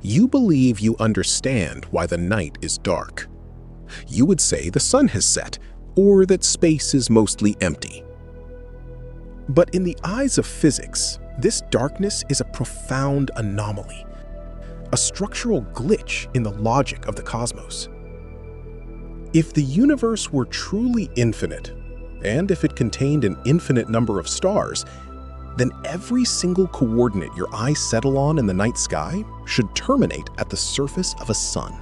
You believe you understand why the night is dark. You would say the sun has set, or that space is mostly empty. But in the eyes of physics, this darkness is a profound anomaly, a structural glitch in the logic of the cosmos. If the universe were truly infinite, and if it contained an infinite number of stars, then every single coordinate your eyes settle on in the night sky should terminate at the surface of a sun.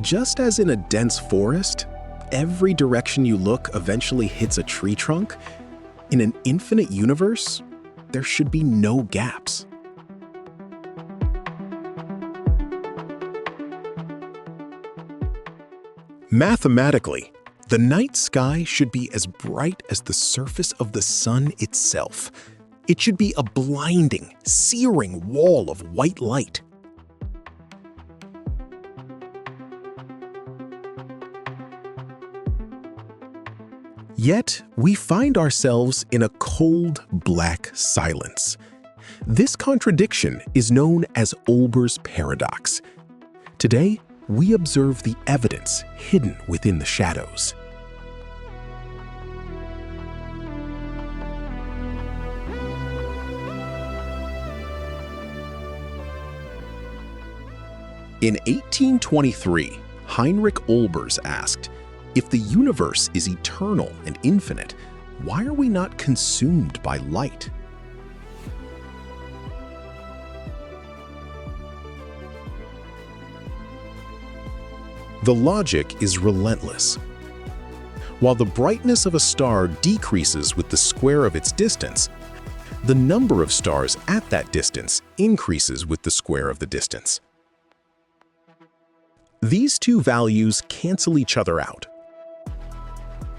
Just as in a dense forest, every direction you look eventually hits a tree trunk, in an infinite universe, there should be no gaps. Mathematically, the night sky should be as bright as the surface of the sun itself. It should be a blinding, searing wall of white light. Yet, we find ourselves in a cold, black silence. This contradiction is known as Olbers Paradox. Today, we observe the evidence hidden within the shadows. In 1823, Heinrich Olbers asked, "If the universe is eternal and infinite, why are we not consumed by light?" The logic is relentless. While the brightness of a star decreases with the square of its distance, the number of stars at that distance increases with the square of the distance. These two values cancel each other out.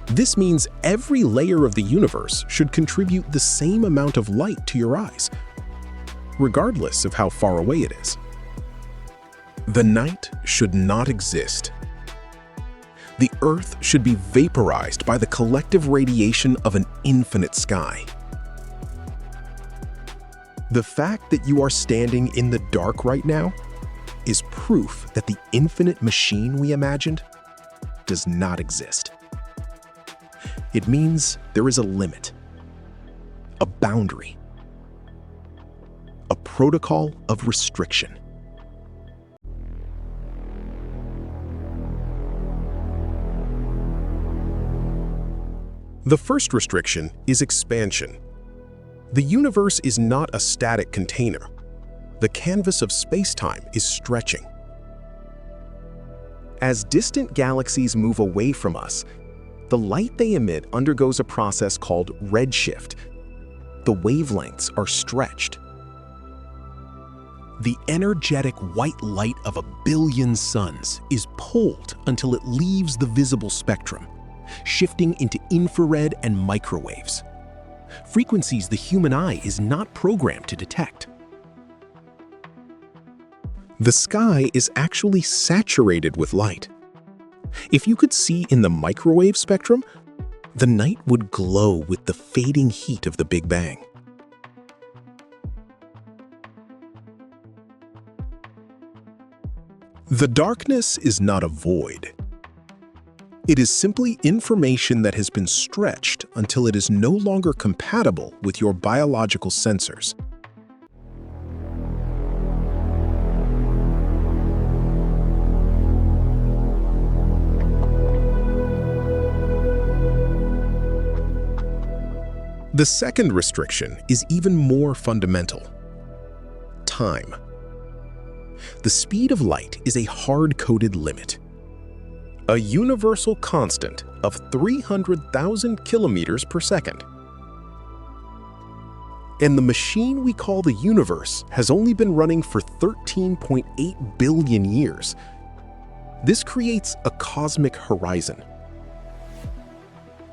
This means every layer of the universe should contribute the same amount of light to your eyes, regardless of how far away it is. The night should not exist. The Earth should be vaporized by the collective radiation of an infinite sky. The fact that you are standing in the dark right now is proof that the infinite machine we imagined does not exist. It means there is a limit, a boundary, a protocol of restriction. The first restriction is expansion. The universe is not a static container. The canvas of space-time is stretching. As distant galaxies move away from us, the light they emit undergoes a process called redshift. The wavelengths are stretched. The energetic white light of a billion suns is pulled until it leaves the visible spectrum, shifting into infrared and microwaves, frequencies the human eye is not programmed to detect. The sky is actually saturated with light. If you could see in the microwave spectrum, the night would glow with the fading heat of the Big Bang. The darkness is not a void. It is simply information that has been stretched until it is no longer compatible with your biological sensors. The second restriction is even more fundamental: time. The speed of light is a hard-coded limit, a universal constant of 300,000 kilometers per second. And the machine we call the universe has only been running for 13.8 billion years. This creates a cosmic horizon.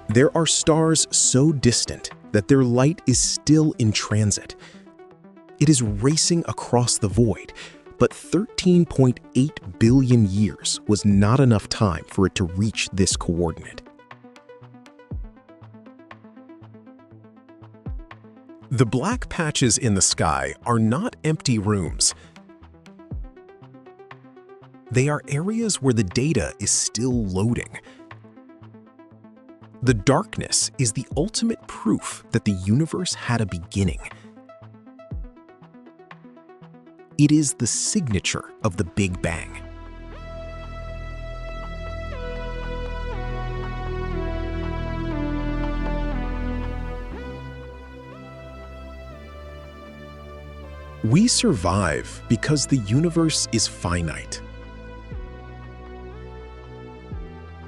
There are stars so distant that their light is still in transit. It is racing across the void, but 13.8 billion years was not enough time for it to reach this coordinate. The black patches in the sky are not empty rooms. They are areas where the data is still loading. The darkness is the ultimate proof that the universe had a beginning. It is the signature of the Big Bang. We survive because the universe is finite.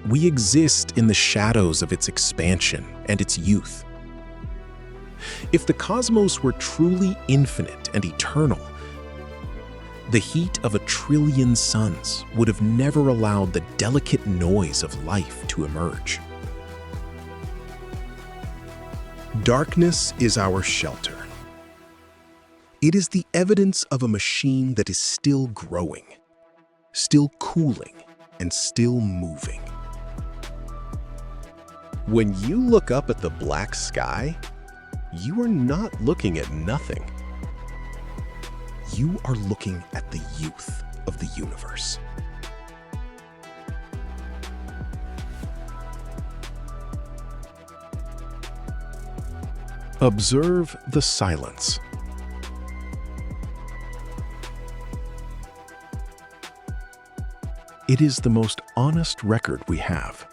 We exist in the shadows of its expansion and its youth. If the cosmos were truly infinite and eternal, the heat of 1 trillion suns would have never allowed the delicate noise of life to emerge. Darkness is our shelter. It is the evidence of a machine that is still growing, still cooling, and still moving. When you look up at the black sky, you are not looking at nothing. You are looking at the youth of the universe. Observe the silence. It is the most honest record we have.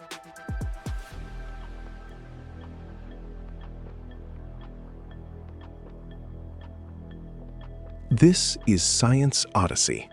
This is Science Odyssey.